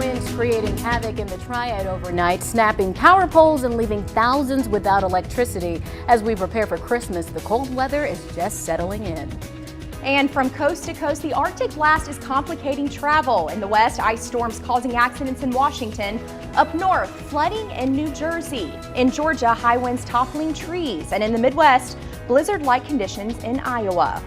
winds creating havoc in the Triad overnight, snapping power poles and leaving thousands without electricity. As we prepare for Christmas, the cold weather is just settling in. And from coast to coast, the Arctic blast is complicating travel. In the west, ice storms causing accidents in Washington. Up north, flooding in New Jersey. In Georgia, high winds toppling trees. And in the Midwest, blizzard-like conditions in Iowa.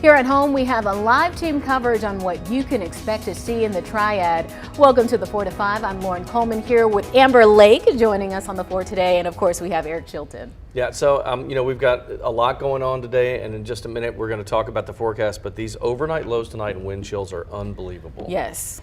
Here at home, we have a live team coverage on what you can expect to see in the Triad. Welcome to the 4 to 5. I'm Lauren Coleman here with Amber Lake joining us on the 4 today. And of course, we have Eric Chilton. Yeah, so we've got a lot going on today, and in just a minute we're going to talk about the forecast, but these overnight lows tonight and wind chills are unbelievable. Yes.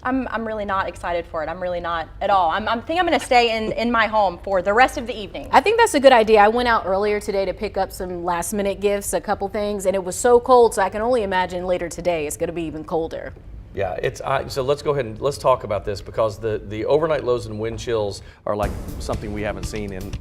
I'm really not excited for it. I'm really not at all. I think I'm going to stay in my home for the rest of the evening. I think that's a good idea. I went out earlier today to pick up some last minute gifts, a couple things, and it was so cold, so I can only imagine later today it's going to be even colder. Yeah, so let's go ahead and let's talk about this, because the overnight lows and wind chills are like something we haven't seen in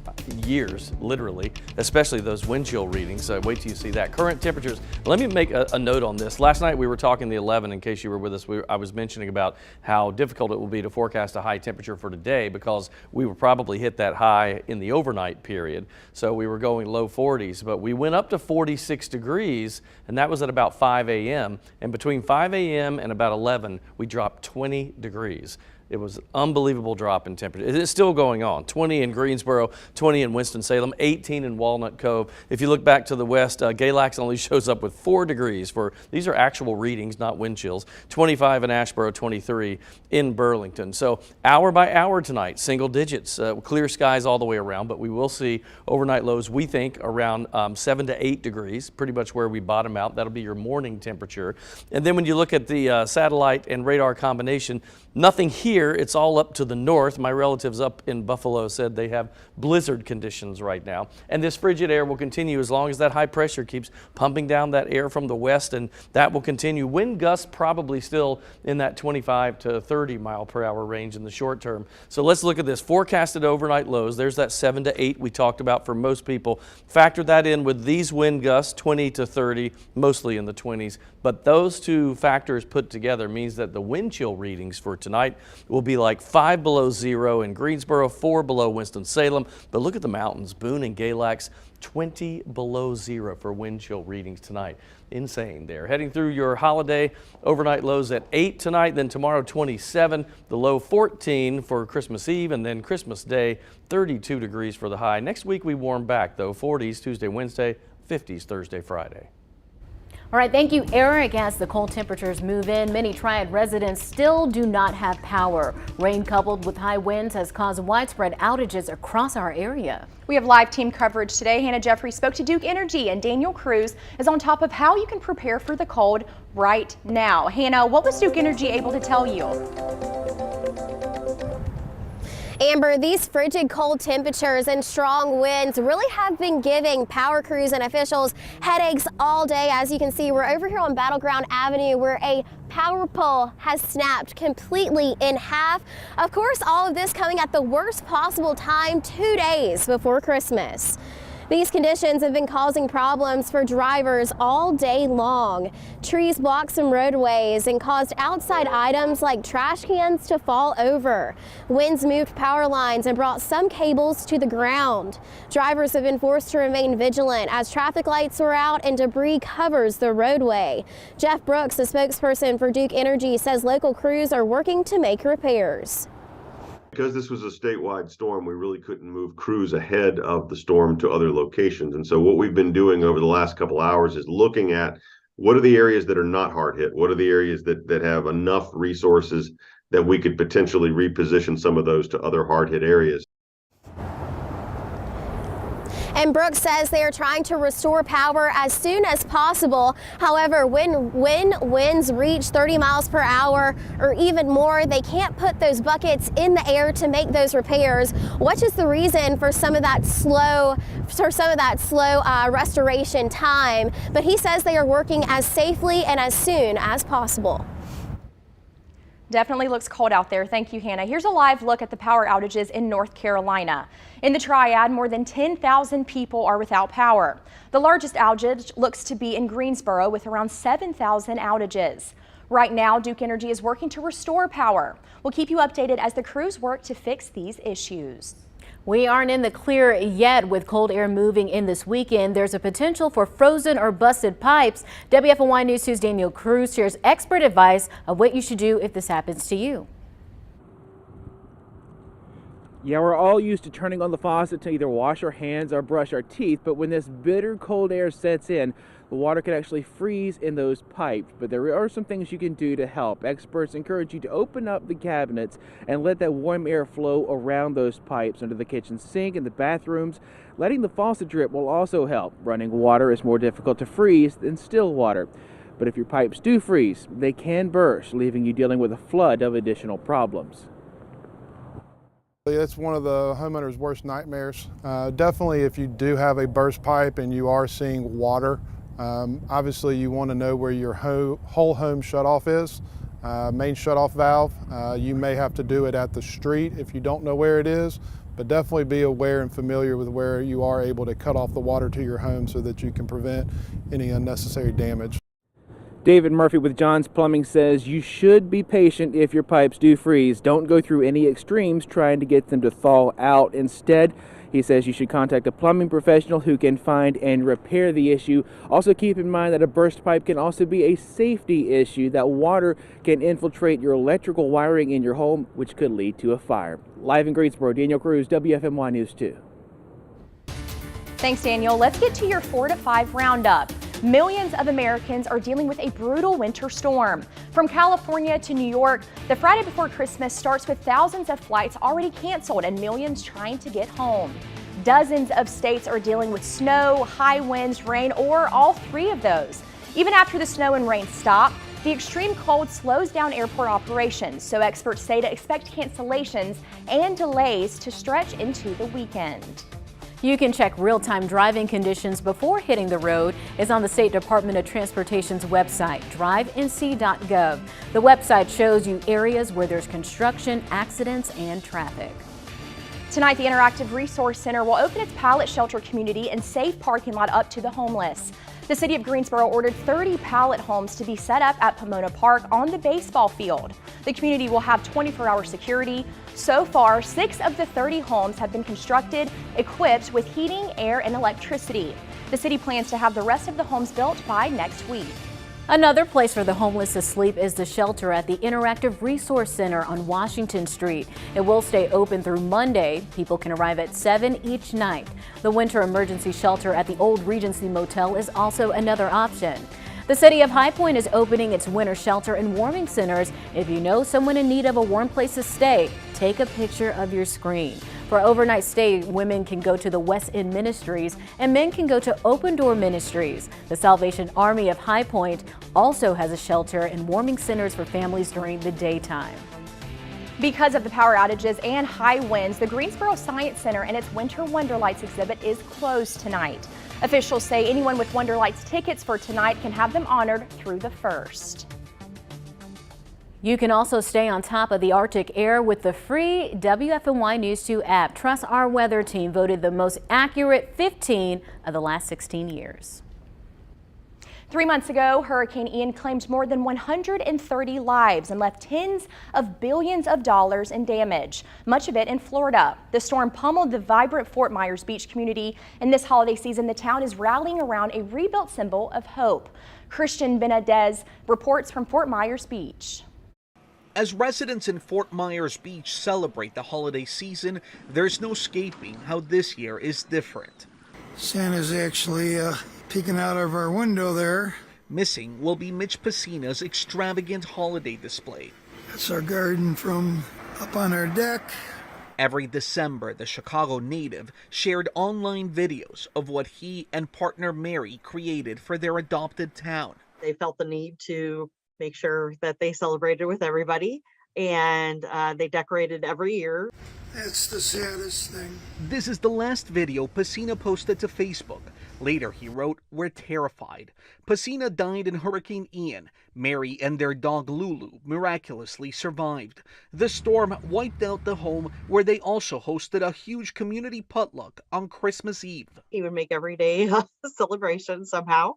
years, literally, especially those wind chill readings. So wait till you see that. Current temperatures, let me make a note on this. Last night we were talking the 11, in case you were with us, I was mentioning about how difficult it will be to forecast a high temperature for today, because we will probably hit that high in the overnight period. So we were going low 40s, but we went up to 46 degrees, and that was at about 5 a.m. And between 5 a.m. and about 11, we dropped 20 degrees. It was an unbelievable drop in temperature. It is still going on. 20 in Greensboro, 20 in Winston-Salem, 18 in Walnut Cove. If you look back to the west, Galax only shows up with 4 degrees these are actual readings, not wind chills. 25 in Asheboro, 23 in Burlington. So hour by hour tonight, single digits, clear skies all the way around, but we will see overnight lows, we think, around 7 to 8 degrees, pretty much where we bottom out. That'll be your morning temperature. And then when you look at the satellite and radar combination, nothing here. It's all up to the north. My relatives up in Buffalo said they have blizzard conditions right now. And this frigid air will continue as long as that high pressure keeps pumping down that air from the west, and that will continue. Wind gusts probably still in that 25 to 30 mile per hour range in the short term. So let's look at this. Forecasted overnight lows. There's that 7 to 8 we talked about for most people. Factor that in with these wind gusts, 20 to 30, mostly in the 20s. But those two factors put together means that the wind chill readings for tonight will be like 5 below 0 in Greensboro, 4 below Winston-Salem. But look at the mountains, Boone and Galax, 20 below 0 for wind chill readings tonight. Insane there. Heading through your holiday, overnight lows at 8 tonight, then tomorrow 27, the low 14 for Christmas Eve, and then Christmas Day, 32 degrees for the high. Next week we warm back though, 40s Tuesday, Wednesday, 50s Thursday, Friday. All right, thank you, Eric. As the cold temperatures move in, many Triad residents still do not have power. Rain coupled with high winds has caused widespread outages across our area. We have live team coverage today. Hannah Jeffrey spoke to Duke Energy, and Daniel Cruz is on top of how you can prepare for the cold right now. Hannah, what was Duke Energy able to tell you? Amber, these frigid cold temperatures and strong winds really have been giving power crews and officials headaches all day. As you can see, we're over here on Battleground Avenue where a power pole has snapped completely in half. Of course, all of this coming at the worst possible time, 2 days before Christmas. These conditions have been causing problems for drivers all day long. Trees blocked some roadways and caused outside items like trash cans to fall over. Winds moved power lines and brought some cables to the ground. Drivers have been forced to remain vigilant as traffic lights were out and debris covers the roadway. Jeff Brooks, a spokesperson for Duke Energy, says local crews are working to make repairs. Because this was a statewide storm, we really couldn't move crews ahead of the storm to other locations. And so what we've been doing over the last couple hours is looking at what are the areas that are not hard hit? What are the areas that have enough resources that we could potentially reposition some of those to other hard hit areas? And Brooks says they are trying to restore power as soon as possible. However, when winds reach 30 miles per hour or even more, they can't put those buckets in the air to make those repairs, which is the reason for some of that slow restoration time. But he says they are working as safely and as soon as possible. Definitely looks cold out there. Thank you, Hannah. Here's a live look at the power outages in North Carolina. In the Triad, more than 10,000 people are without power. The largest outage looks to be in Greensboro with around 7,000 outages. Right now, Duke Energy is working to restore power. We'll keep you updated as the crews work to fix these issues. We aren't in the clear yet with cold air moving in this weekend. There's a potential for frozen or busted pipes. WFMY News 2's Daniel Cruz shares expert advice of what you should do if this happens to you. Yeah, we're all used to turning on the faucet to either wash our hands or brush our teeth, but when this bitter cold air sets in, the water can actually freeze in those pipes. But there are some things you can do to help. Experts encourage you to open up the cabinets and let that warm air flow around those pipes under the kitchen sink and the bathrooms. Letting the faucet drip will also help. Running water is more difficult to freeze than still water. But if your pipes do freeze, they can burst, leaving you dealing with a flood of additional problems. It's one of the homeowner's worst nightmares. Definitely if you do have a burst pipe and you are seeing water, obviously you want to know where your whole home shutoff is, main shutoff valve. You may have to do it at the street if you don't know where it is, but definitely be aware and familiar with where you are able to cut off the water to your home so that you can prevent any unnecessary damage. David Murphy with John's Plumbing says you should be patient if your pipes do freeze. Don't go through any extremes trying to get them to thaw out. Instead, he says you should contact a plumbing professional who can find and repair the issue. Also keep in mind that a burst pipe can also be a safety issue, that water can infiltrate your electrical wiring in your home, which could lead to a fire. Live in Greensboro, Daniel Cruz, WFMY News 2. Thanks, Daniel. Let's get to your 4 to 5 roundup. Millions of Americans are dealing with a brutal winter storm. From California to New York, the Friday before Christmas starts with thousands of flights already canceled and millions trying to get home. Dozens of states are dealing with snow, high winds, rain, or all three of those. Even after the snow and rain stop, the extreme cold slows down airport operations, so experts say to expect cancellations and delays to stretch into the weekend. You can check real-time driving conditions before hitting the road. It's on the State Department of Transportation's website, drivenc.gov. The website shows you areas where there's construction, accidents, and traffic. Tonight, the Interactive Resource Center will open its pallet shelter community and safe parking lot up to the homeless. The city of Greensboro ordered 30 pallet homes to be set up at Pomona Park on the baseball field. The community will have 24-hour security. So far, 6 of the 30 homes have been constructed, equipped with heating, air, and electricity. The city plans to have the rest of the homes built by next week. Another place for the homeless to sleep is the shelter at the Interactive Resource Center on Washington Street. It will stay open through Monday. People can arrive at 7 each night. The winter emergency shelter at the old Regency Motel is also another option. The city of High Point is opening its winter shelter and warming centers. If you know someone in need of a warm place to stay, take a picture of your screen. For overnight stay, women can go to the West End Ministries and men can go to Open Door Ministries. The Salvation Army of High Point also has a shelter and warming centers for families during the daytime. Because of the power outages and high winds, the Greensboro Science Center and its Winter Wonderlights exhibit is closed tonight. Officials say anyone with Wonderlights tickets for tonight can have them honored through the 1st. You can also stay on top of the Arctic air with the free WFMY News 2 app. Trust our weather team voted the most accurate 15 of the last 16 years. 3 months ago, Hurricane Ian claimed more than 130 lives and left tens of billions of dollars in damage, much of it in Florida. The storm pummeled the vibrant Fort Myers Beach community, and this holiday season, the town is rallying around a rebuilt symbol of hope. Christian Benadez reports from Fort Myers Beach. As residents in Fort Myers Beach celebrate the holiday season, there's no escaping how this year is different. Santa's actually peeking out of our window there. Missing will be Mitch Pacina's extravagant holiday display. That's our garden from up on our deck. Every December, the Chicago native shared online videos of what he and partner Mary created for their adopted town. They felt the need to make sure that they celebrated with everybody, and they decorated every year. That's the saddest thing. This is the last video Pacina posted to Facebook. Later, he wrote, "We're terrified." Pacina died in Hurricane Ian. Mary and their dog Lulu miraculously survived. The storm wiped out the home where they also hosted a huge community potluck on Christmas Eve. He would make every day a celebration somehow.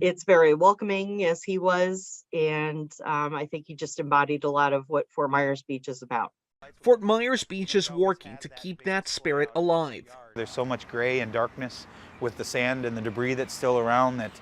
it's very welcoming, as he was, and I think he just embodied a lot of what Fort Myers Beach is about. Fort Myers Beach is working to keep that spirit alive. There's so much gray and darkness with the sand and the debris that's still around that,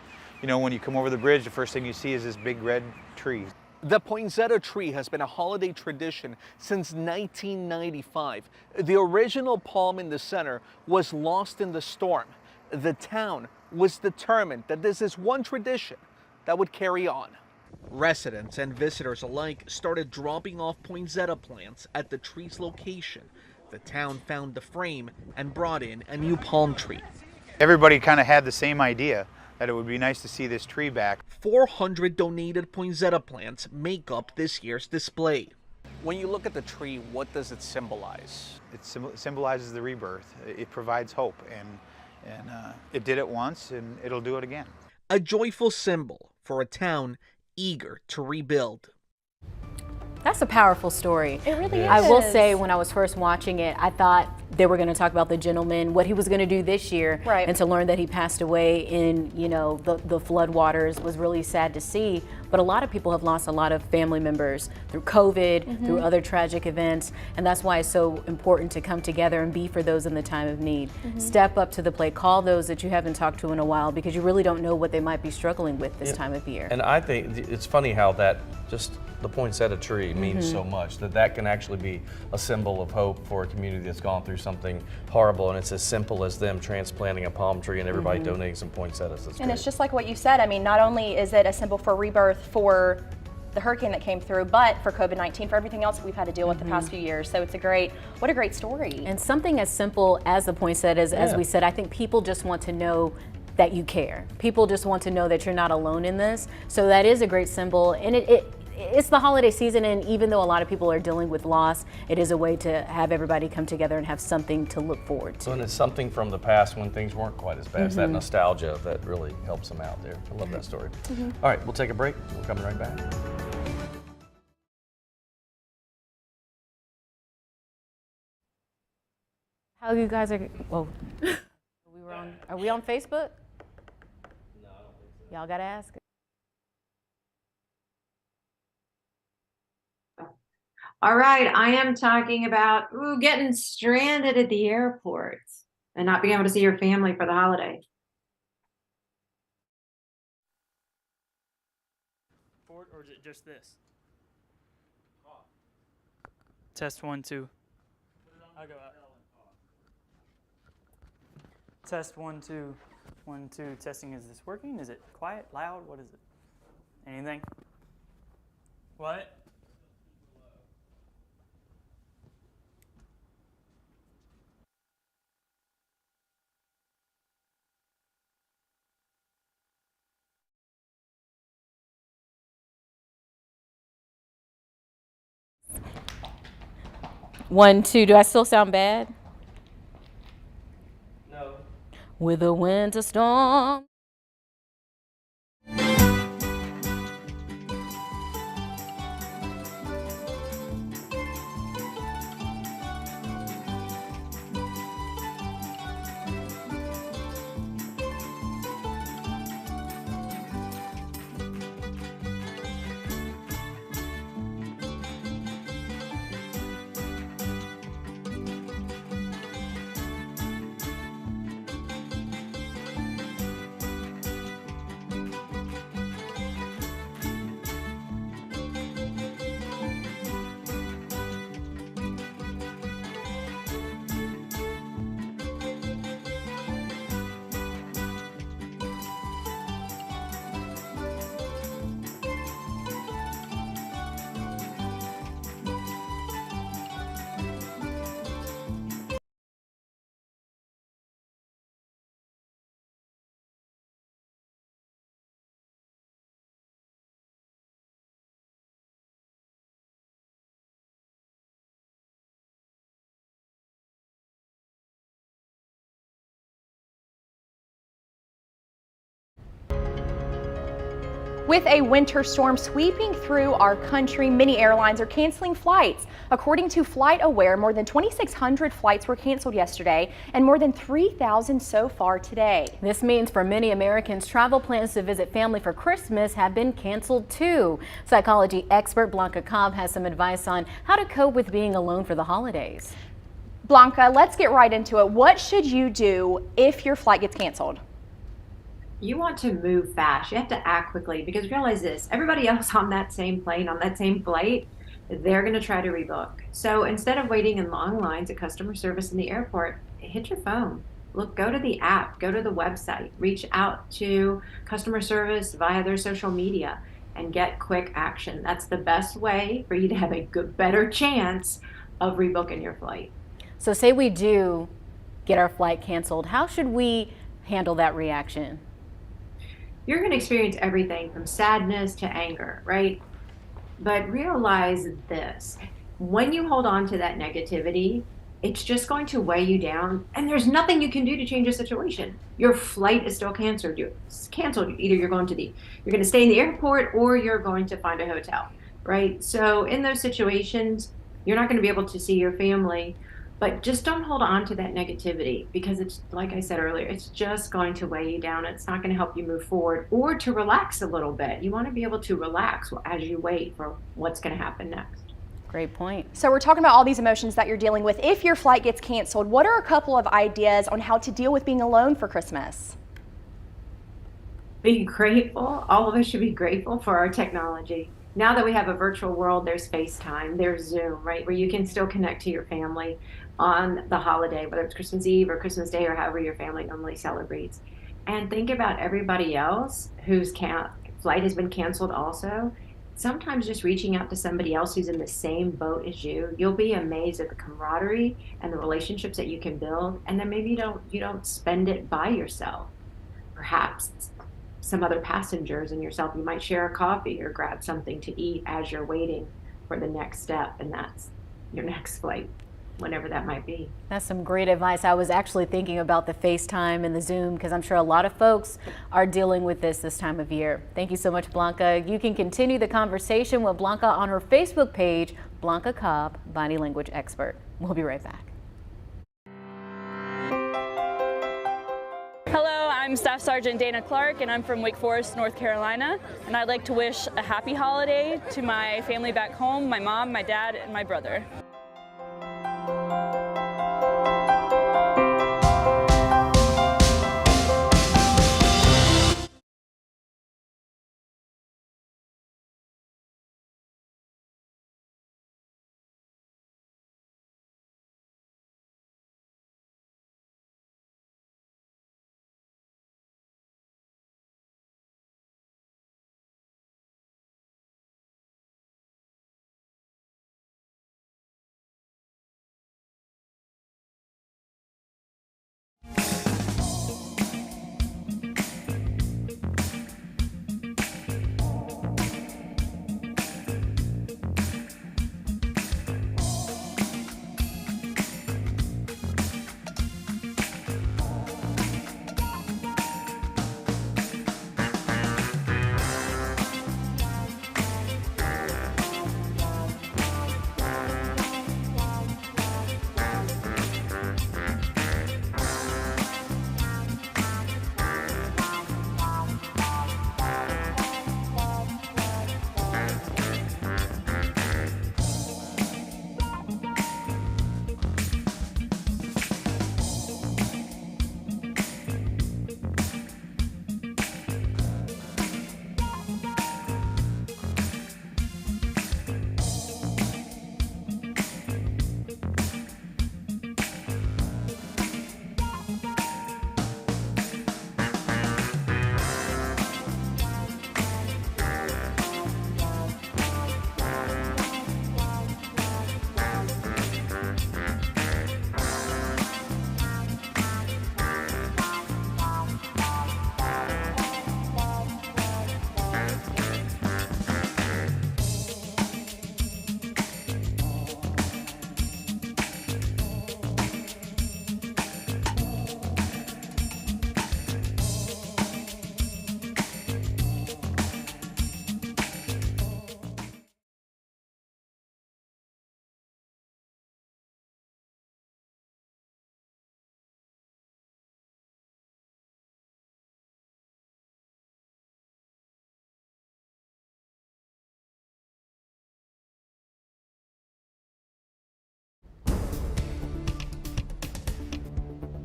you know, when you come over the bridge, the first thing you see is this big red tree. The poinsettia tree has been a holiday tradition since 1995. The original palm in the center was lost in the storm. The town was determined that this is one tradition that would carry on. Residents and visitors alike started dropping off poinsettia plants at the tree's location. The town found the frame and brought in a new palm tree. Everybody kind of had the same idea that it would be nice to see this tree back. 400 donated poinsettia plants make up this year's display. When you look at the tree, what does it symbolize? It symbolizes the rebirth. It provides hope, and it did it once, and it'll do it again. A joyful symbol for a town eager to rebuild. That's a powerful story. It really is. I will say, when I was first watching it, I thought they were going to talk about the gentleman, what he was going to do this year, right. And to learn that he passed away in, you know, the flood waters was really sad to see. But a lot of people have lost a lot of family members through COVID, through other tragic events, and that's why it's so important to come together and be for those in the time of need. Step up to the plate, call those that you haven't talked to in a while, because you really don't know what they might be struggling with this time of year. And I think it's funny how that just the poinsettia tree means so much, that can actually be a symbol of hope for a community that's gone through something horrible, and it's as simple as them transplanting a palm tree and everybody donating some poinsettias. That's And great. it's just like what you said. I mean, not only is it a symbol for rebirth for the hurricane that came through, but for COVID-19, for everything else we've had to deal with the past few years. So it's what a great story. And something as simple as the poinsettias, as we said, I think people just want to know that you care. People just want to know that you're not alone in this. So that is a great symbol, and it's the holiday season, and even though a lot of people are dealing with loss, it is a way to have everybody come together and have something to look forward to. And it's something from the past when things weren't quite as bad. It's that nostalgia that really helps them out there. I love that story. All right, we'll take a break. We're coming right back. How you guys are, well, are we on Facebook? No, I don't think so. Y'all gotta ask. All right, I am talking about getting stranded at the airport and not being able to see your family for the holiday. Or is it just this? Test 1, 2. I'll go out. Test 1, 2. 1, 2. Testing. Is this working? Is it quiet? Loud? What is it? Anything? What? One, two. Do I still sound bad? No. With a winter storm. With a winter storm sweeping through our country, many airlines are canceling flights. According to FlightAware, more than 2,600 flights were canceled yesterday and more than 3,000 so far today. This means for many Americans, travel plans to visit family for Christmas have been canceled too. Psychology expert Blanca Cobb has some advice on how to cope with being alone for the holidays. Blanca, let's get right into it. What should you do if your flight gets canceled? You want to move fast. You have to act quickly because realize this, everybody else on that same plane, on that same flight, they're going to try to rebook. So instead of waiting in long lines at customer service in the airport, hit your phone. Look, go to the app, go to the website, reach out to customer service via their social media and get quick action. That's the best way for you to have a better chance of rebooking your flight. So say we do get our flight canceled, how should we handle that reaction? You're going to experience everything from sadness to anger, right? But realize this, when you hold on to that negativity, it's just going to weigh you down and there's nothing you can do to change the situation. Your flight is still canceled. It's canceled. Either you're going to stay in the airport or you're going to find a hotel, right? So in those situations, you're not going to be able to see your family. But just don't hold on to that negativity because it's, like I said earlier, it's just going to weigh you down. It's not going to help you move forward or to relax a little bit. You want to be able to relax as you wait for what's going to happen next. Great point. So we're talking about all these emotions that you're dealing with. If your flight gets canceled, what are a couple of ideas on how to deal with being alone for Christmas? Be grateful. All of us should be grateful for our technology. Now that we have a virtual world, there's FaceTime, there's Zoom, right, where you can still connect to your family on the holiday, whether it's Christmas Eve or Christmas Day or however your family normally celebrates. And think about everybody else whose flight has been canceled also. Sometimes just reaching out to somebody else who's in the same boat as you, you'll be amazed at the camaraderie and the relationships that you can build. And then maybe you don't spend it by yourself. Perhaps some other passengers and yourself, you might share a coffee or grab something to eat as you're waiting for the next step, and that's your next flight, whenever that might be. That's some great advice. I was actually thinking about the FaceTime and the Zoom because I'm sure a lot of folks are dealing with this time of year. Thank you so much, Blanca. You can continue the conversation with Blanca on her Facebook page, Blanca Cobb, Body Language Expert. We'll be right back. Hello, I'm Staff Sergeant Dana Clark and I'm from Wake Forest, North Carolina, and I'd like to wish a happy holiday to my family back home, my mom, my dad, and my brother.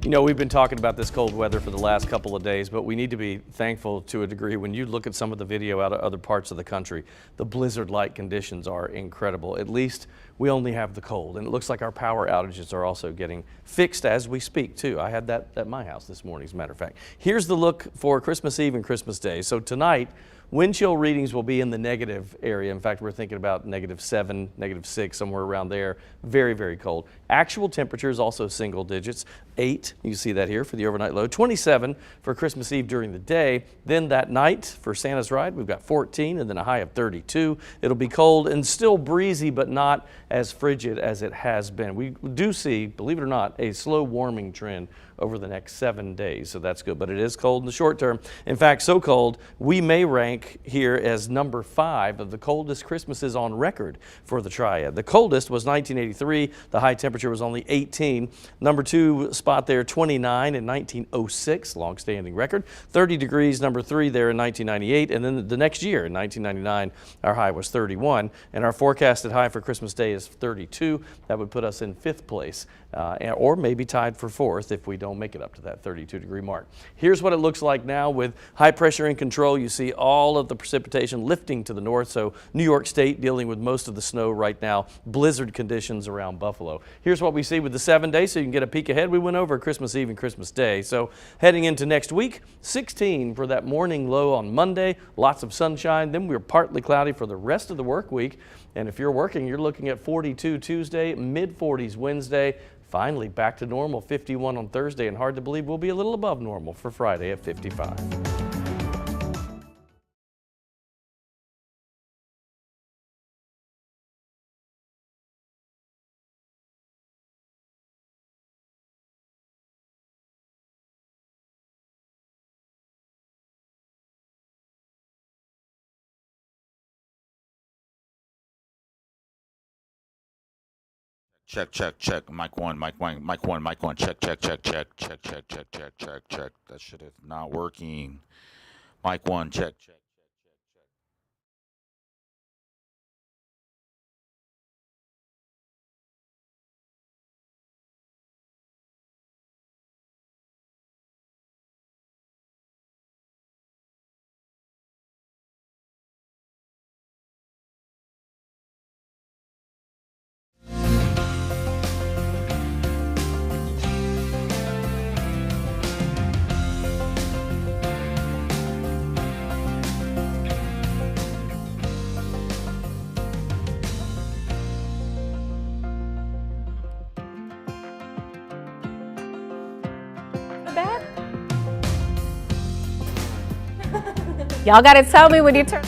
You know, we've been talking about this cold weather for the last couple of days, but we need to be thankful to a degree. When you look at some of the video out of other parts of the country, the blizzard-like conditions are incredible. At least we only have the cold, and it looks like our power outages are also getting fixed as we speak, too. I had that at my house this morning, as a matter of fact. Here's the look for Christmas Eve and Christmas Day. So tonight, wind chill readings will be in the negative area. In fact, we're thinking about -7, -6, somewhere around there. Very, very cold. Actual temperatures also single digits. 8, you see that here for the overnight low. 27 for Christmas Eve during the day. Then that night for Santa's Ride, we've got 14 and then a high of 32. It'll be cold and still breezy, but not as frigid as it has been. We do see, believe it or not, a slow warming trend over the next 7 days, so that's good. But it is cold in the short term. In fact, so cold, we may rank here as number 5 of the coldest Christmases on record for the Triad. The coldest was 1983. The high temperature was only 18. Number 2 spot there, 29 in 1906, long-standing record. 30 degrees, number 3 there in 1998. And then the next year, in 1999, our high was 31. And our forecasted high for Christmas Day is 32. That would put us in 5th place, or maybe tied for 4th if we don't make it up to that 32-degree mark. Here's what it looks like now with high pressure in control. You see all of the precipitation lifting to the north, so New York State dealing with most of the snow right now, blizzard conditions around Buffalo. Here's what we see with the 7 days, so you can get a peek ahead. We went over Christmas Eve and Christmas Day, so heading into next week, 16 for that morning low on Monday, lots of sunshine. Then we're partly cloudy for the rest of the work week, and if you're working, you're looking at 42 Tuesday, mid-40s Wednesday. Finally back to normal, 51 on Thursday, and hard to believe we'll be a little above normal for Friday at 55. Check, check, check. Mic one, mic one, mic one, mic one. Check, check, check, check, check, check, check, check, check, check. That shit is not working. Mic one, check, check. Y'all got to tell me when you turn.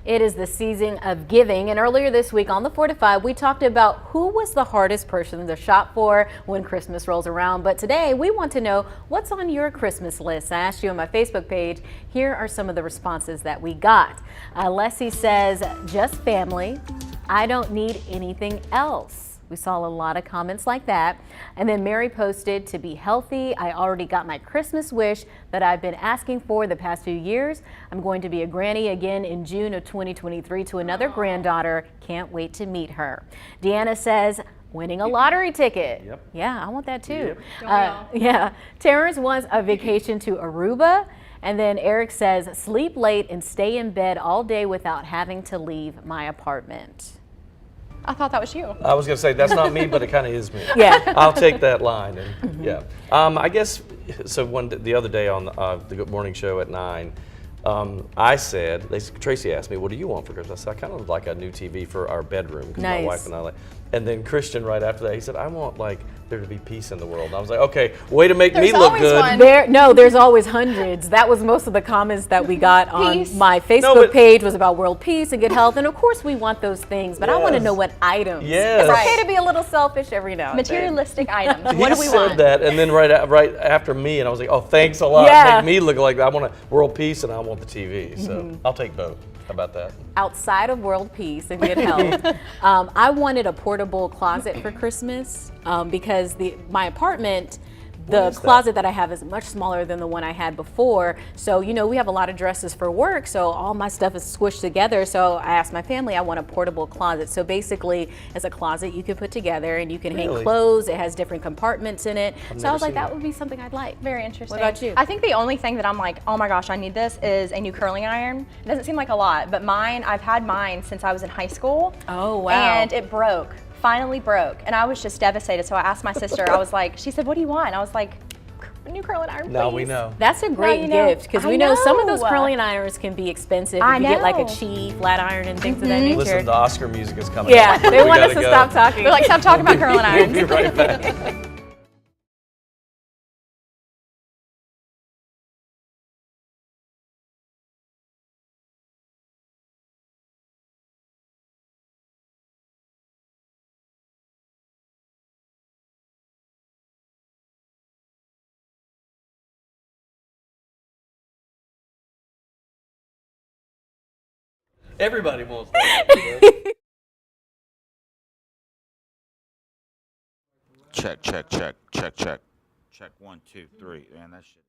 It is the season of giving, and earlier this week on the 4 to 5, we talked about who was the hardest person to shop for when Christmas rolls around. But today, we want to know what's on your Christmas list. I asked you on my Facebook page. Here are some of the responses that we got. Leslie says, just family. I don't need anything else. We saw a lot of comments like that. And then Mary posted, to be healthy, I already got my Christmas wish that I've been asking for the past few years. I'm going to be a granny again in June of 2023 to another granddaughter. Can't wait to meet her. Deanna says, winning a lottery ticket. Yep. Yeah, I want that too. Yep. Yeah. Terrence wants a vacation to Aruba. And then Eric says, sleep late and stay in bed all day without having to leave my apartment. I thought that was you. I was going to say, that's not me, but it kind of is me. Yeah. I'll take that line. And, yeah. I guess, so the other day on the Good Morning Show at 9, I said, Tracy asked me, what do you want for Christmas? I said, I kind of would like a new TV for our bedroom, because my wife and I like. And then Christian right after that, he said, I want like there to be peace in the world. And I was like, okay, way to make me look good. There's always hundreds. That was most of the comments that we got on my Facebook page was about world peace and good health. And of course we want those things, but I want to know what items. Yes. It's okay to be a little selfish every now and then. Materialistic items. What He do we said want? that, and then right after me, and I was like, oh, thanks a lot. Yeah. Make me look like I want a world peace and I want the TV. So I'll take both. How about that? Outside of world peace and good health, I wanted a portable closet for Christmas because my apartment, the closet that I have is much smaller than the one I had before. So, you know, we have a lot of dresses for work, so all my stuff is squished together. So I asked my family, I want a portable closet. So basically, it's a closet you can put together and you can hang clothes. It has different compartments in it. So I was like, that would be something I'd like. Very interesting. What about you? I think the only thing that I'm like, oh my gosh, I need this is a new curling iron. It doesn't seem like a lot, but I've had mine since I was in high school. Oh, wow. And it broke. Finally broke, and I was just devastated. So I asked my sister, I was like, she said, what do you want? And I was like, a new curling iron, please. Now we know. That's a great gift, because we know some of those curling irons can be expensive. If you get like a Chi flat iron and things of that nature. Listen, the Oscar music is coming. Yeah, up. they want us to stop talking. They're like, stop talking about curling irons. We'll be right back. Everybody wants that. Check, check, check, check, check. Check 1, 2, 3. Man, that shit.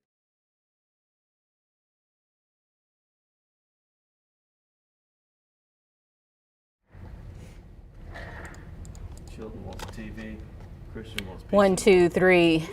Children wants TV. Christian wants pizza. 1, 2, 3.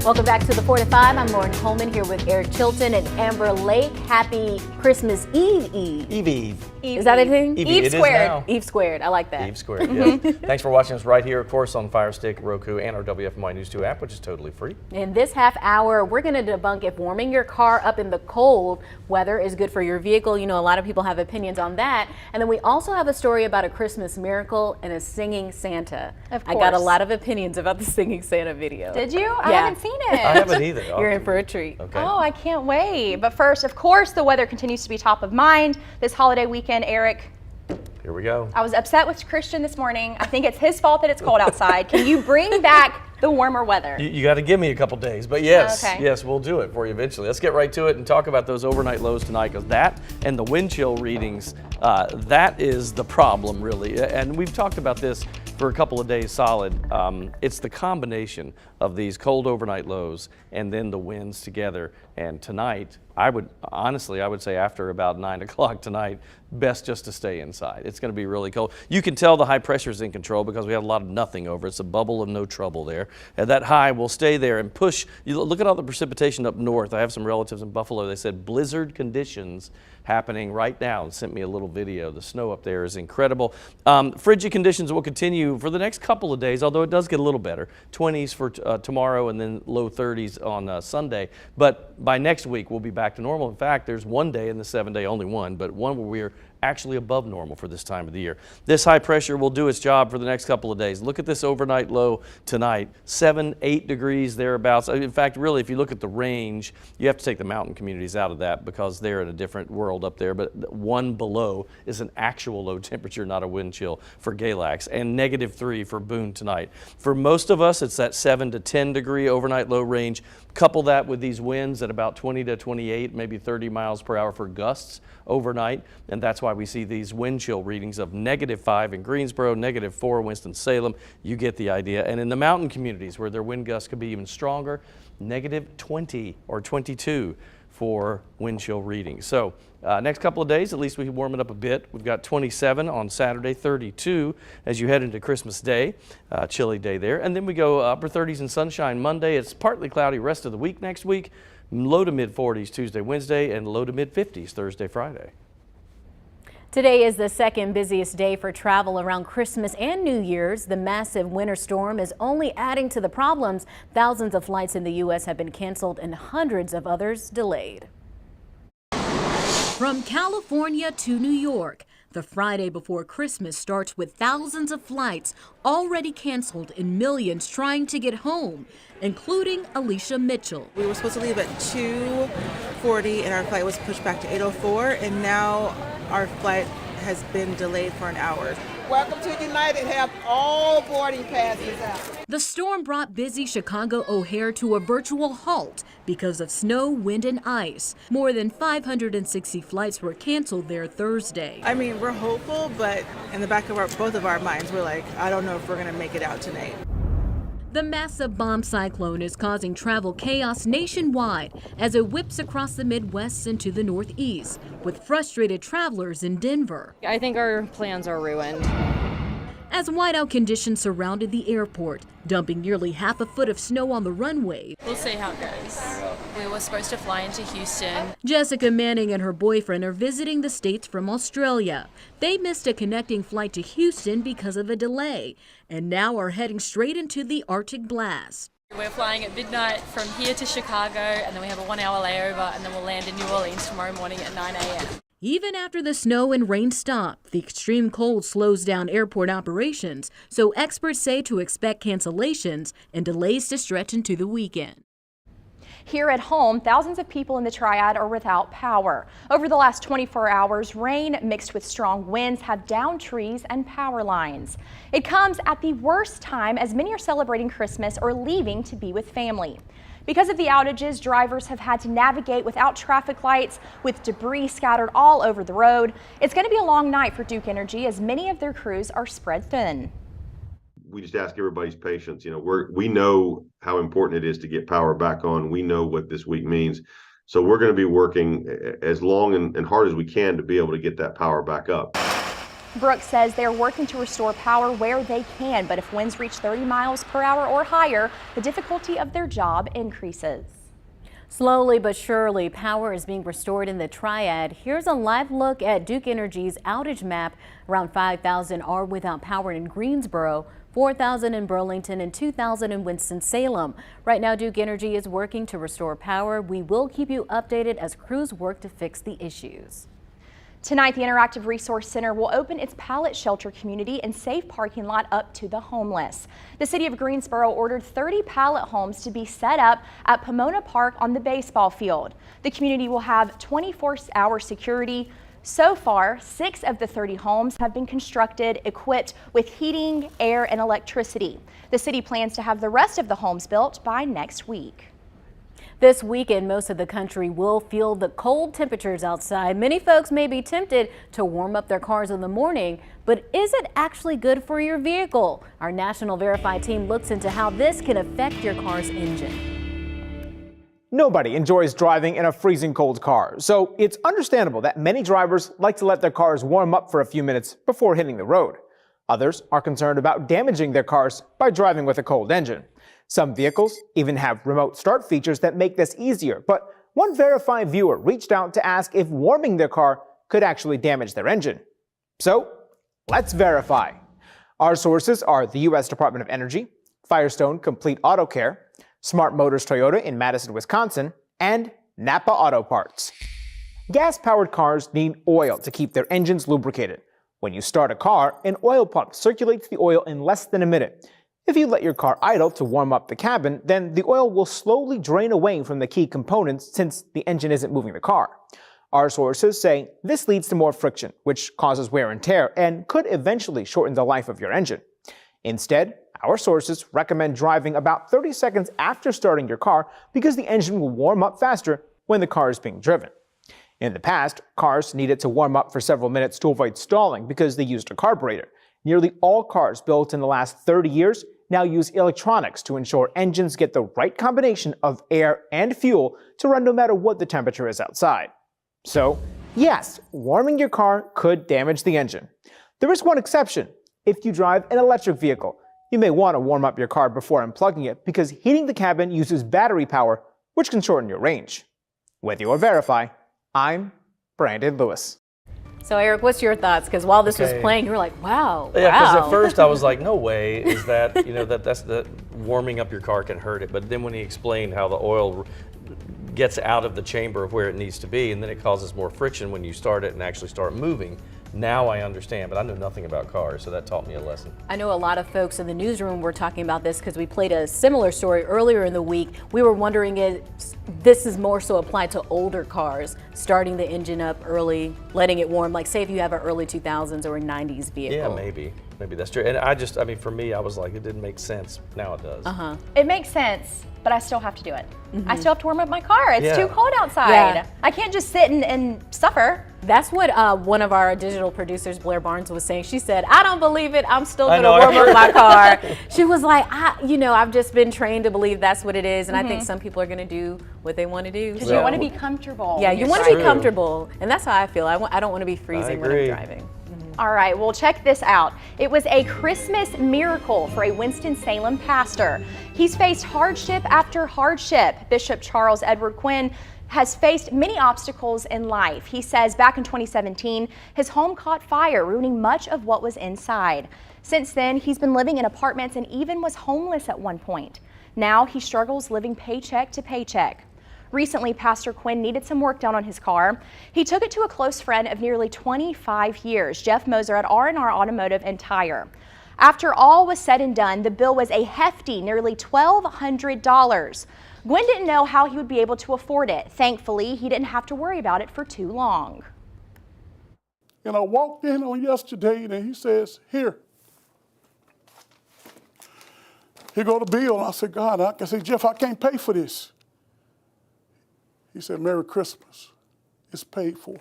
Welcome back to the 4 to 5. I'm Lauren Coleman here with Eric Chilton and Amber Lake. Happy Christmas Eve. Eve. Is that a thing? Eve squared. Eve squared. I like that. Eve squared, yeah. Thanks for watching us right here, of course, on Fire Stick, Roku, and our WFMY News 2 app, which is totally free. In this half hour, we're going to debunk if warming your car up in the cold weather is good for your vehicle. You know, a lot of people have opinions on that. And then we also have a story about a Christmas miracle and a singing Santa. Of I got a course. lot of opinions about the singing Santa video. Did you? Yeah. I haven't seen it. I haven't either. You're in for a treat. Okay. Oh, I can't wait. But first, of course, the weather continues to be top of mind this holiday weekend. Eric, Here we go. I was upset with Christian this morning. I think it's his fault that it's cold outside. Can you bring back the warmer weather? You got to give me a couple days, but yes, Okay. yes, we'll do it for you eventually. Let's get right to it and talk about those overnight lows tonight, because that and the wind chill readings, that is the problem really. And we've talked about this for a couple of days solid. It's the combination of these cold overnight lows and then the winds together. And tonight, I would say after about 9 o'clock tonight, best just to stay inside. It's going to be really cold. You can tell the high pressure is in control because we have a lot of nothing over. It's a bubble of no trouble there. And that high will stay there and push. You look at all the precipitation up north. I have some relatives in Buffalo. They said blizzard conditions happening right now and sent me a little video. The snow up there is incredible. Frigid conditions will continue for the next couple of days, although it does get a little better. 20s for tomorrow and then low 30s on Sunday. But by next week, we'll be back to normal. In fact, there's one day in the 7-day, only one, but one where we're actually above normal for this time of the year. This high pressure will do its job for the next couple of days. Look at this overnight low tonight, 7-8 degrees thereabouts. In fact, really, if you look at the range, you have to take the mountain communities out of that because they're in a different world up there. But one below is an actual low temperature, not a wind chill for Galax, and -3 for Boone tonight. For most of us, it's that 7 to 10 degree overnight low range. Couple that with these winds at about 20 to 28, maybe 30 miles per hour for gusts overnight, and that's why we see these wind chill readings of -5 in Greensboro, -4 in Winston-Salem. You get the idea. And in the mountain communities where their wind gusts could be even stronger, -20 or 22 for wind chill readings. So next couple of days, at least we can warm it up a bit. We've got 27 on Saturday, 32 as you head into Christmas Day, chilly day there. And then we go upper 30s and sunshine Monday. It's partly cloudy rest of the week next week. Low to mid 40s Tuesday, Wednesday, and low to mid 50s Thursday, Friday. Today is the second busiest day for travel around Christmas and New Year's. The massive winter storm is only adding to the problems. Thousands of flights in the U.S. have been canceled and hundreds of others delayed. From California to New York, the Friday before Christmas starts with thousands of flights already canceled and millions trying to get home, including Alicia Mitchell. We were supposed to leave at 2:40 and our flight was pushed back to 8:04, and now our flight has been delayed for an hour. Welcome to United. Have all boarding passes out. The storm brought busy Chicago O'Hare to a virtual halt because of snow, wind, and ice. More than 560 flights were canceled there Thursday. I mean, we're hopeful, but in the back of both of our minds, we're like, I don't know if we're going to make it out tonight. The massive bomb cyclone is causing travel chaos nationwide as it whips across the Midwest into the Northeast, with frustrated travelers in Denver. I think our plans are ruined. As whiteout conditions surrounded the airport, dumping nearly half a foot of snow on the runway. We'll see how it goes. We were supposed to fly into Houston. Jessica Manning and her boyfriend are visiting the States from Australia. They missed a connecting flight to Houston because of a delay, and now are heading straight into the Arctic blast. We're flying at midnight from here to Chicago, and then we have a 1-hour layover, and then we'll land in New Orleans tomorrow morning at 9 a.m. Even after the snow and rain stop, the extreme cold slows down airport operations, so experts say to expect cancellations and delays to stretch into the weekend. Here at home, thousands of people in the Triad are without power. Over the last 24 hours, rain mixed with strong winds have downed trees and power lines. It comes at the worst time as many are celebrating Christmas or leaving to be with family. Because of the outages, drivers have had to navigate without traffic lights, with debris scattered all over the road. It's going to be a long night for Duke Energy as many of their crews are spread thin. We just ask everybody's patience. You know, we know how important it is to get power back on. We know what this week means. So we're going to be working as long and hard as we can to be able to get that power back up. Brooks says they're working to restore power where they can, but if winds reach 30 miles per hour or higher, the difficulty of their job increases. Slowly but surely, power is being restored in the Triad. Here's a live look at Duke Energy's outage map. Around 5,000 are without power in Greensboro, 4,000 in Burlington, and 2,000 in Winston-Salem. Right now, Duke Energy is working to restore power. We will keep you updated as crews work to fix the issues. Tonight, the Interactive Resource Center will open its pallet shelter community and safe parking lot up to the homeless. The city of Greensboro ordered 30 pallet homes to be set up at Pomona Park on the baseball field. The community will have 24-hour security. So far, 6 of the 30 homes have been constructed, equipped with heating, air, and electricity. The city plans to have the rest of the homes built by next week. This weekend, most of the country will feel the cold temperatures outside. Many folks may be tempted to warm up their cars in the morning, but is it actually good for your vehicle? Our National Verify team looks into how this can affect your car's engine. Nobody enjoys driving in a freezing cold car, so it's understandable that many drivers like to let their cars warm up for a few minutes before hitting the road. Others are concerned about damaging their cars by driving with a cold engine. Some vehicles even have remote start features that make this easier, but one Verify viewer reached out to ask if warming their car could actually damage their engine. So, let's verify. Our sources are the U.S. Department of Energy, Firestone Complete Auto Care, Smart Motors Toyota in Madison, Wisconsin, and Napa Auto Parts. Gas-powered cars need oil to keep their engines lubricated. When you start a car, an oil pump circulates the oil in less than a minute. If you let your car idle to warm up the cabin, then the oil will slowly drain away from the key components since the engine isn't moving the car. Our sources say this leads to more friction, which causes wear and tear and could eventually shorten the life of your engine. Instead, our sources recommend driving about 30 seconds after starting your car because the engine will warm up faster when the car is being driven. In the past, cars needed to warm up for several minutes to avoid stalling because they used a carburetor. Nearly all cars built in the last 30 years now use electronics to ensure engines get the right combination of air and fuel to run no matter what the temperature is outside. So, yes, warming your car could damage the engine. There is one exception. If you drive an electric vehicle, you may want to warm up your car before unplugging it because heating the cabin uses battery power, which can shorten your range. With your Verify, I'm Brandon Lewis. So Eric, what's your thoughts? Because while this was playing, you were like, wow. Yeah, because at first I was like, no way is that, that's the warming up your car can hurt it. But then when he explained how the oil gets out of the chamber of where it needs to be, and then it causes more friction when you start it and actually start moving. Now I understand, but I know nothing about cars, so that taught me a lesson. I know a lot of folks in the newsroom were talking about this because we played a similar story earlier in the week. We were wondering if this is more so applied to older cars, starting the engine up early, letting it warm, like say if you have an early 2000s or a 90s vehicle. Yeah, maybe that's true. And for me, I was like, it didn't make sense. Now it does. It makes sense, but I still have to do it. I still have to warm up my car. It's too cold outside. Yeah. I can't just sit and suffer. That's what one of our digital producers, Blair Barnes, was saying. She said, I don't believe it. I'm still going to warm up my car. She was like, I've just been trained to believe that's what it is. And I think some people are going to do what they want to do. Because you want to be comfortable. Yeah, you want to be comfortable. And that's how I feel. I don't want to be freezing when I'm driving. All right, well, check this out. It was a Christmas miracle for a Winston-Salem pastor. He's faced hardship after hardship. Bishop Charles Edward Quinn has faced many obstacles in life. He says back in 2017, his home caught fire, ruining much of what was inside. Since then, he's been living in apartments and even was homeless at one point. Now he struggles living paycheck to paycheck. Recently, Pastor Quinn needed some work done on his car. He took it to a close friend of nearly 25 years, Jeff Moser at R&R Automotive and Tire. After all was said and done, the bill was a hefty nearly $1,200. Gwen didn't know how he would be able to afford it. Thankfully, he didn't have to worry about it for too long. And I walked in on yesterday and he says, here go the bill. And I said, God, I said, Jeff, I can't pay for this. He said, Merry Christmas. It's paid for.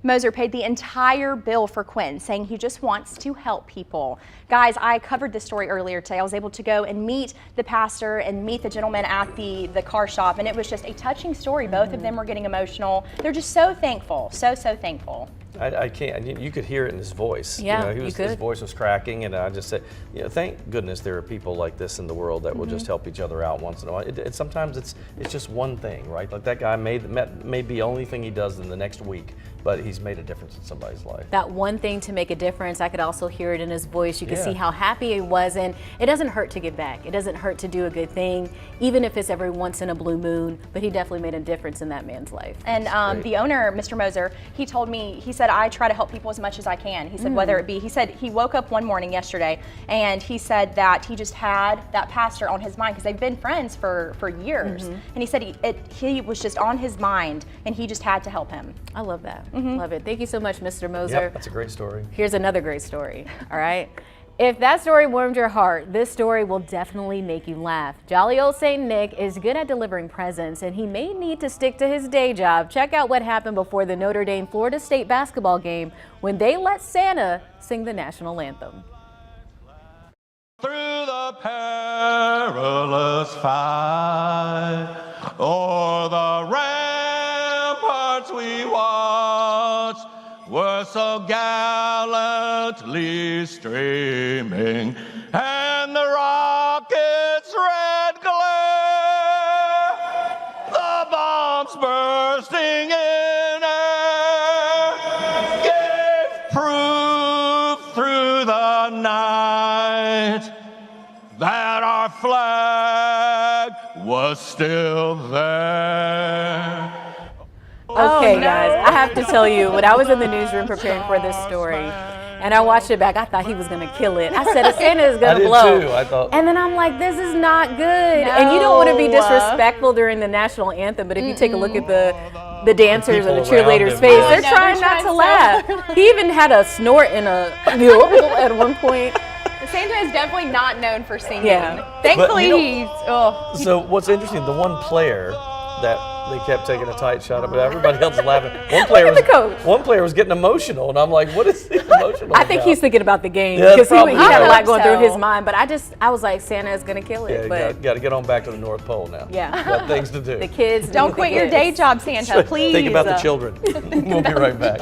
Moser paid the entire bill for Quinn, saying he just wants to help people. Guys, I covered this story earlier today. I was able to go and meet the pastor and meet the gentleman at the car shop, and it was just a touching story. Both of them were getting emotional. They're just so thankful, so thankful. I can't. You could hear it in his voice. Yeah, his voice was cracking, and I just said, thank goodness there are people like this in the world that will just help each other out once in a while. Sometimes it's just one thing, right? Like that guy may be the only thing he does in the next week, but he's made a difference in somebody's life. That one thing to make a difference, I could also hear it in his voice. You could see how happy he was, and it doesn't hurt to give back. It doesn't hurt to do a good thing, even if it's every once in a blue moon, but he definitely made a difference in that man's life. And the owner, Mr. Moser, he told me, he said, I try to help people as much as I can. He said, whether it be, he said he woke up one morning yesterday and he said that he just had that pastor on his mind because they've been friends for years. And he said he was just on his mind and he just had to help him. I love that. Love it. Thank you so much, Mr. Moser. Yep, that's a great story. Here's another great story, all right? If that story warmed your heart, this story will definitely make you laugh. Jolly old Saint Nick is good at delivering presents, and he may need to stick to his day job. Check out what happened before the Notre Dame-Florida State basketball game when they let Santa sing the national anthem. Through the perilous fight, o'er the ramparts we watched, were so gallantly streaming, and the rocket's red glare, the bombs bursting in air, gave proof through the night that our flag was still there. Okay, guys, I have to tell you, when I was in the newsroom preparing for this story, and I watched it back, I thought he was going to kill it. I said, Santa is going to blow. I did too, I thought. And then I'm like, this is not good. And you don't want to be disrespectful during the national anthem, but if you take a look at the dancers and the cheerleaders' face, they're trying not to laugh. He even had a snort and a at one point. Santa is definitely not known for singing. Yeah. Thankfully, So what's interesting, the one player that they kept taking a tight shot at, but everybody else was laughing. One player was getting emotional, and I'm like, what is he emotional I think about? he's thinking about the game Yeah, because he had a lot going so. through his mind. But I was like, Santa is going to kill it. Yeah, but got to get on back to the North Pole now. Yeah. Got things to do. The kids don't quit your day job, Santa, please. Think about the children. We'll be right back.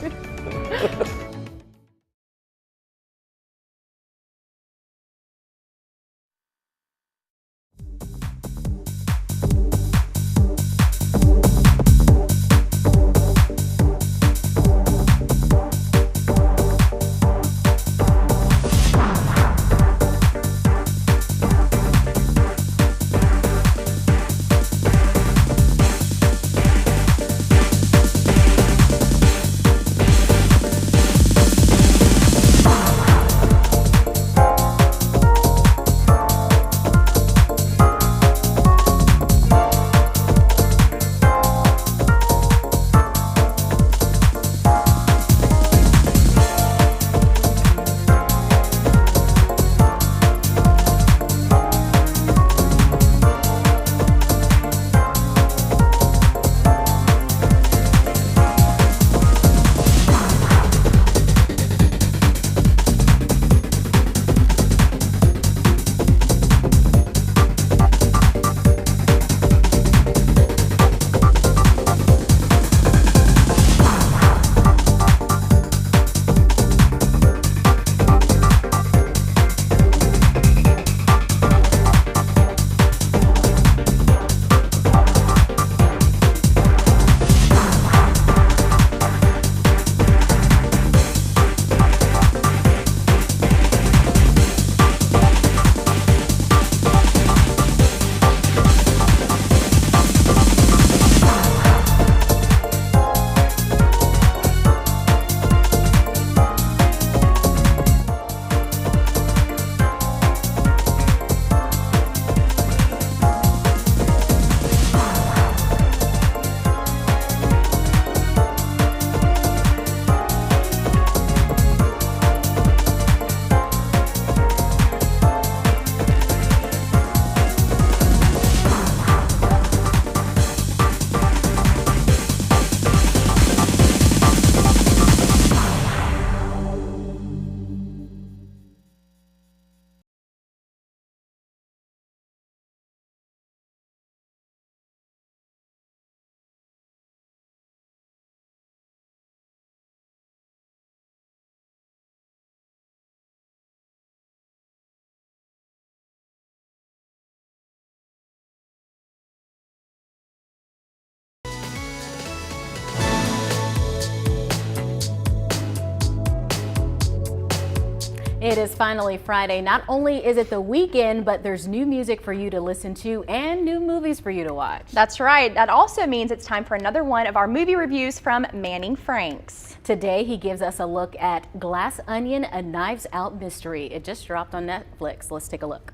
It is finally Friday. Not only is it the weekend, but there's new music for you to listen to and new movies for you to watch. That's right. That also means it's time for another one of our movie reviews from Manning Franks. Today, he gives us a look at Glass Onion, a Knives Out mystery. It just dropped on Netflix. Let's take a look.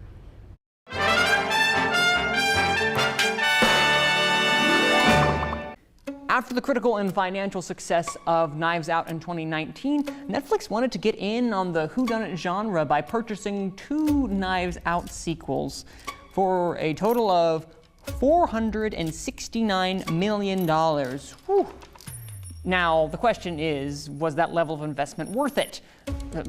After the critical and financial success of Knives Out in 2019, Netflix wanted to get in on the whodunit genre by purchasing 2 Knives Out sequels for a total of $469 million. Whew. Now, the question is, was that level of investment worth it?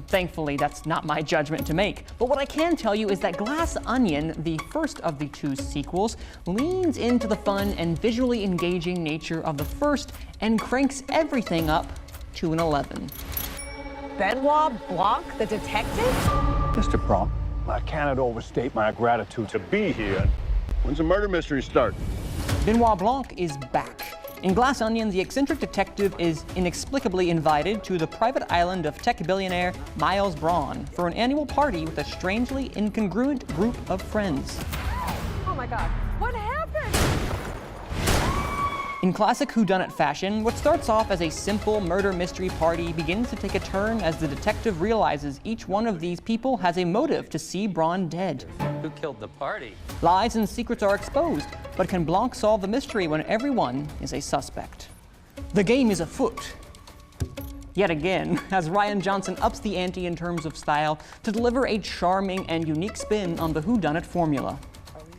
Thankfully, that's not my judgment to make. But what I can tell you is that Glass Onion, the first of the 2 sequels, leans into the fun and visually engaging nature of the first and cranks everything up to an 11. Benoit Blanc, the detective? Mr. Blanc, I cannot overstate my gratitude to be here. When's the murder mystery start? Benoit Blanc is back. In Glass Onion, the eccentric detective is inexplicably invited to the private island of tech billionaire Miles Braun for an annual party with a strangely incongruent group of friends. Oh my God, what happened? In classic whodunit fashion, what starts off as a simple murder mystery party begins to take a turn as the detective realizes each one of these people has a motive to see Braun dead. Who killed the party? Lies and secrets are exposed, but can Blanc solve the mystery when everyone is a suspect? The game is afoot. Yet again, as Rian Johnson ups the ante in terms of style to deliver a charming and unique spin on the whodunit formula.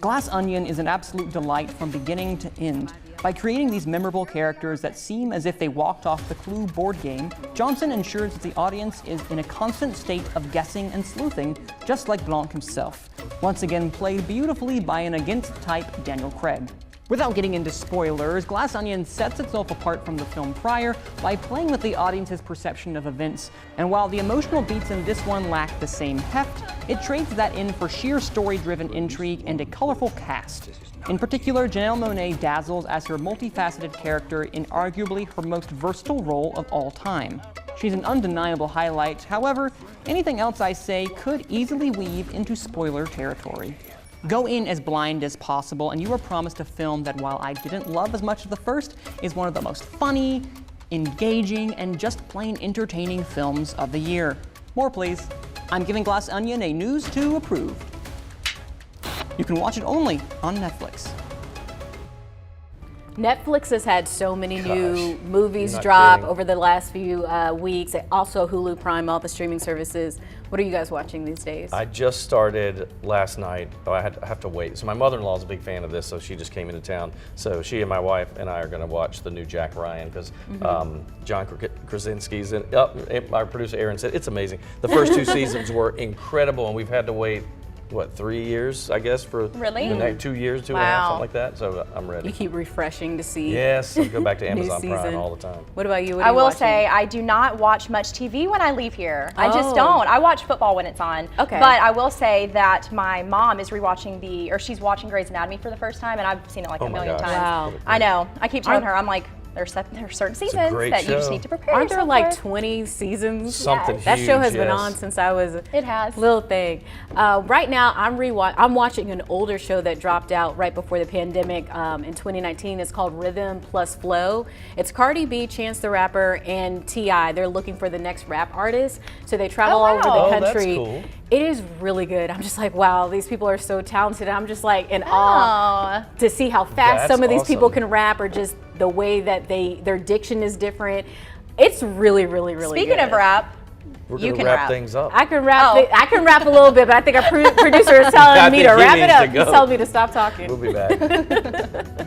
Glass Onion is an absolute delight from beginning to end. By creating these memorable characters that seem as if they walked off the Clue board game, Johnson ensures that the audience is in a constant state of guessing and sleuthing, just like Blanc himself, once again played beautifully by an against-type Daniel Craig. Without getting into spoilers, Glass Onion sets itself apart from the film prior by playing with the audience's perception of events, and while the emotional beats in this one lack the same heft, it trades that in for sheer story-driven intrigue and a colorful cast. In particular, Janelle Monáe dazzles as her multifaceted character in arguably her most versatile role of all time. She's an undeniable highlight, however, anything else I say could easily weave into spoiler territory. Go in as blind as possible, and you are promised a film that, while I didn't love as much as the first, is one of the most funny, engaging, and just plain entertaining films of the year. More, please. I'm giving Glass Onion a News to Approved. You can watch it only on Netflix. Netflix has had so many new movies Not drop kidding. over the last few weeks. Also Hulu, Prime, all the streaming services. What are you guys watching these days? I just started last night. Oh, I have to wait. So my mother-in-law is a big fan of this, so she just came into town. So she and my wife and I are going to watch the new Jack Ryan because John Krasinski's in. Our producer Aaron said it's amazing. The first 2 seasons were incredible, and we've had to wait. What, 3 years, I guess, for Really? the next 2 years, 2.5, something like that. So I'm ready. You keep refreshing to see. Yes, I go back to Amazon new Prime season. all the time. What about you? What are I you will watching? say I do not watch much TV when I leave here. I just Oh. don't. I watch football when it's on. Okay. But I will say that my mom is rewatching she's watching Grey's Anatomy for the first time, and I've seen it like Oh a my million gosh. times. Wow. I know. I keep telling her, I'm like, there's certain seasons great that you just show. need to prepare Aren't there yourself like for. 20 seasons? Something That show has huge, been yes. on since I was It has. little thing. Right now, I'm watching an older show that dropped out right before the pandemic in 2019. It's called Rhythm Plus Flow. It's Cardi B, Chance the Rapper, and T.I. They're looking for the next rap artist, so they travel all over the Oh, that's country. cool. It is really good. I'm just like, wow, these people are so talented. I'm just like in awe to see how fast That's some of these people awesome. can rap, or just the way that their diction is different. It's really, really, really Speaking good. of rap, We're you going to can wrap rap. things up. I can rap. Oh. I can rap a little bit, but I think our producer is I telling me think to he wrap it needs up. to He's go. telling me to stop talking. We'll be back.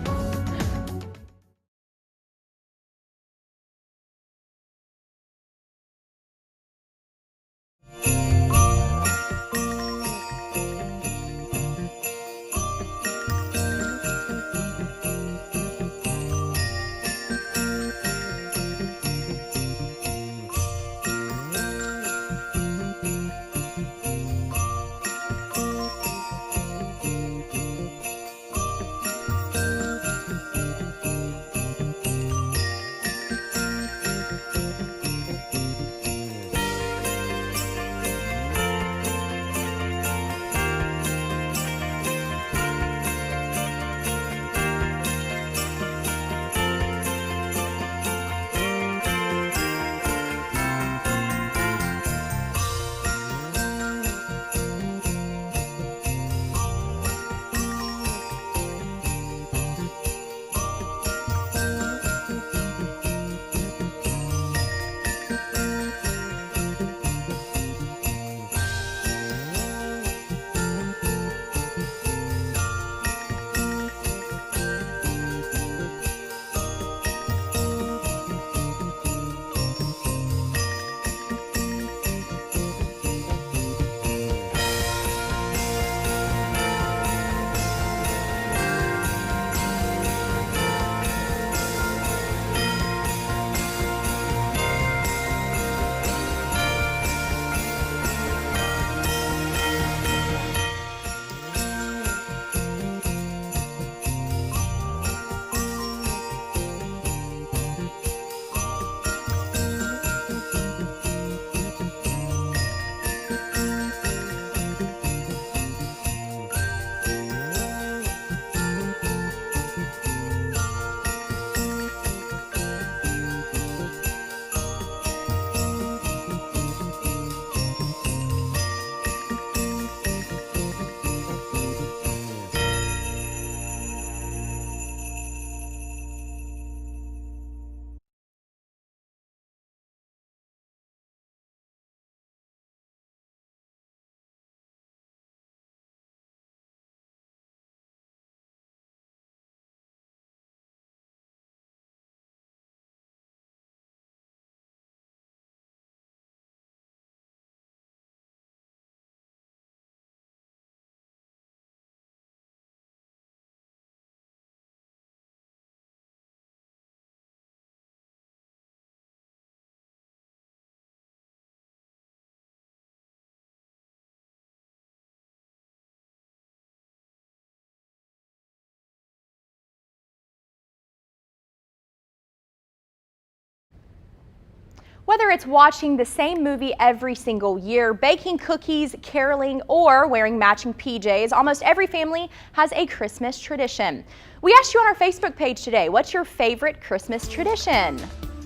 Whether it's watching the same movie every single year, baking cookies, caroling, or wearing matching PJs, almost every family has a Christmas tradition. We asked you on our Facebook page today, what's your favorite Christmas tradition?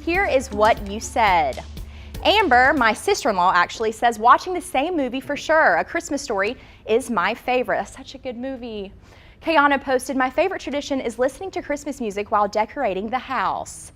Here is what you said. Amber, my sister-in-law, actually says watching the same movie for sure. A Christmas Story is my favorite. That's such a good movie. Kayana posted, my favorite tradition is listening to Christmas music while decorating the house.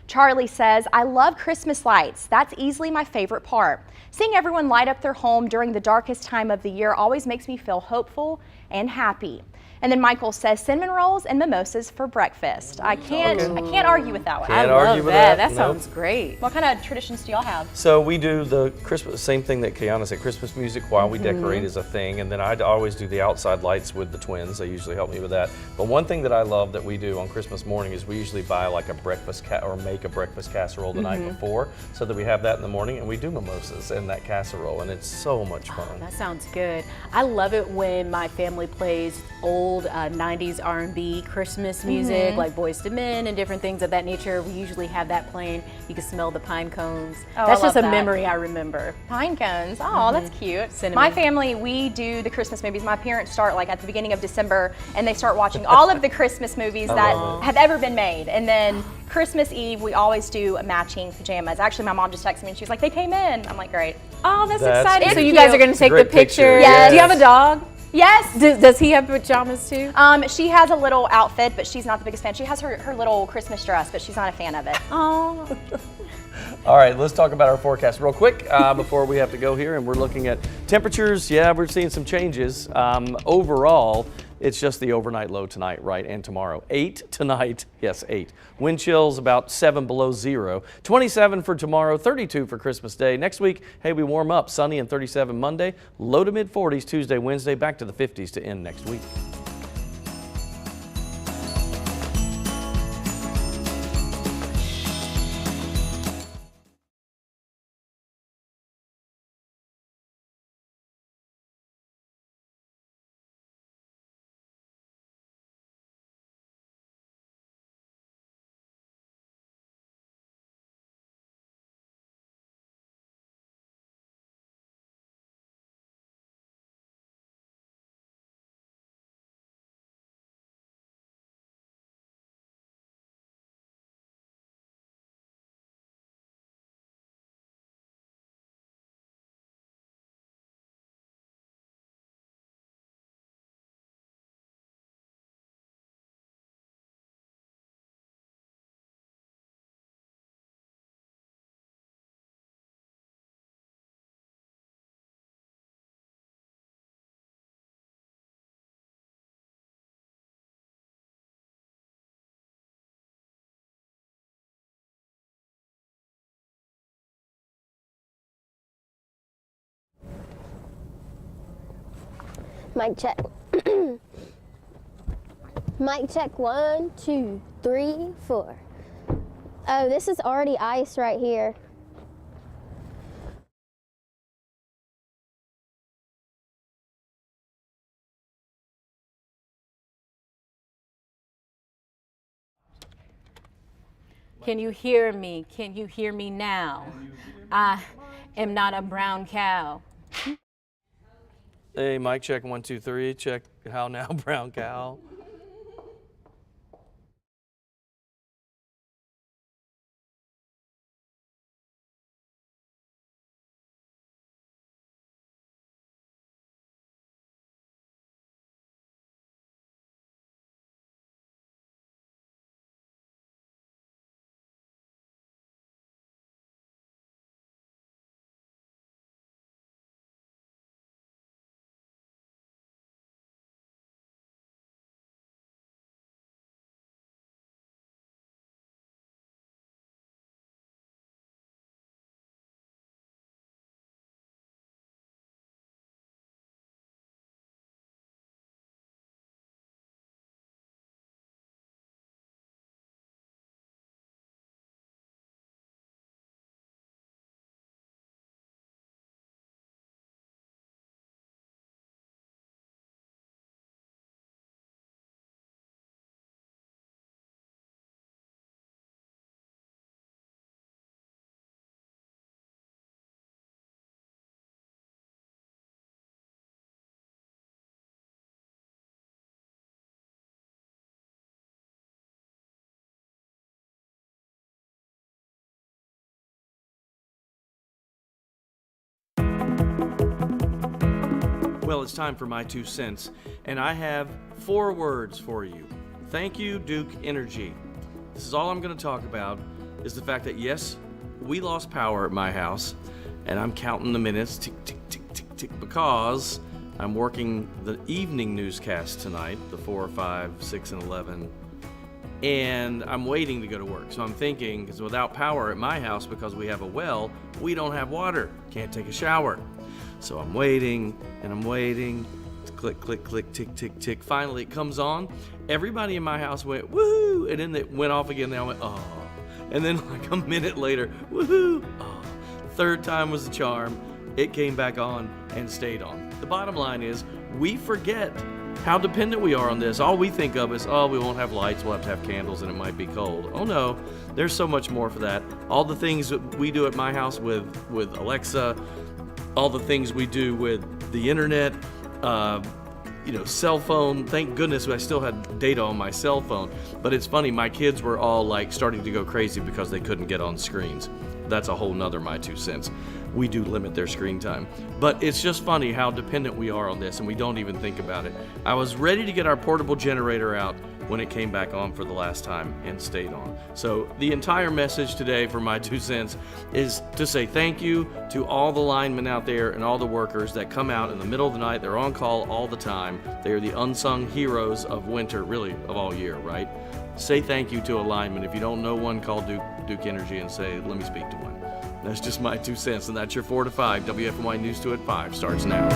Charlie says, I love Christmas lights. That's easily my favorite part. Seeing everyone light up their home during the darkest time of the year always makes me feel hopeful and happy. And then Michael says cinnamon rolls and mimosas for breakfast. I can't argue with that one. Can't I argue love with that. that. That sounds great. What kind of traditions do y'all have? So we do the Christmas, same thing that Kayana said, Christmas music while we decorate is a thing, and then I always do the outside lights with the twins. They usually help me with that. But one thing that I love that we do on Christmas morning is we usually buy like a breakfast or make a breakfast casserole the night before, so that we have that in the morning, and we do mimosas in that casserole, and it's so much fun. That sounds good. I love it when my family plays old 90s R&B Christmas music, like Boyz II Men and different things of that nature. We usually have that playing. You can smell the pine cones. Oh, That's I just a love that. memory I remember. Pine cones. Oh, that's cute. Cinnamon. My family, we do the Christmas movies. My parents start like at the beginning of December, and they start watching all of the Christmas movies that have ever been made. And then Christmas Eve, we always do matching pajamas. Actually, my mom just texted me and she was like, they came in. I'm like, great. Oh, that's That's exciting. cute. So you guys are going to take the Great picture, picture. yes. Do you have a dog? Yes. Does he have pajamas too? She has a little outfit, but she's not the biggest fan. She has her little Christmas dress, but she's not a fan of it. Oh. All right, let's talk about our forecast real quick before we have to go here. And we're looking at temperatures. Yeah, we're seeing some changes. Overall, it's just the overnight low tonight, right, and tomorrow. 8 tonight, yes, 8. Wind chills about 7 below 0. 27 for tomorrow, 32 for Christmas Day. Next week, hey, we warm up. Sunny and 37 Monday, low to mid 40s Tuesday, Wednesday, back to the 50s to end next week. Mic check. Mic check, 1, 2, 3, 4. Oh, this is already ice right here. Can you hear me? Can you hear me now? I am not a brown cow. Hey, mic check 1, 2, 3. Check how now, brown cow. Well, it's time for my 2 cents, and I have 4 words for you. Thank you, Duke Energy. This is all I'm going to talk about, is the fact that yes, we lost power at my house, and I'm counting the minutes, tick, tick, tick, tick, tick, because I'm working the evening newscast tonight, the 4, 5, 6, and 11, and I'm waiting to go to work. So I'm thinking, because without power at my house, because we have a well, we don't have water, can't take a shower. So I'm waiting, and I'm waiting, click, click, click, tick, tick, tick. Finally, it comes on. Everybody in my house went, woohoo, and then it went off again, and I went, oh. And then like a minute later, woohoo, oh. Third time was the charm. It came back on and stayed on. The bottom line is, we forget how dependent we are on this. All we think of is, oh, we won't have lights, we'll have to have candles, and it might be cold. Oh no, there's so much more for that. All the things that we do at my house with Alexa, all the things we do with the internet, cell phone. Thank goodness I still had data on my cell phone. But it's funny, my kids were all like starting to go crazy because they couldn't get on screens. That's a whole nother my 2 cents. We do limit their screen time. But it's just funny how dependent we are on this, and we don't even think about it. I was ready to get our portable generator out when it came back on for the last time and stayed on. So the entire message today for my 2 cents is to say thank you to all the linemen out there and all the workers that come out in the middle of the night. They're on call all the time. They are the unsung heroes of winter, really of all year, right? Say thank you to a lineman. If you don't know one, call Duke Energy and say, let me speak to one. That's just my 2 cents, and that's your 4 to 5. WFMY News 2 at 5 starts now.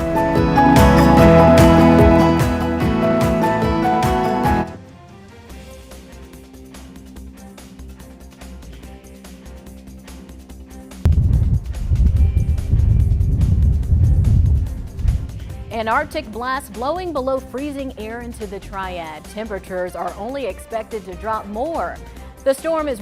An Arctic blast blowing below freezing air into the Triad. Temperatures are only expected to drop more. The storm is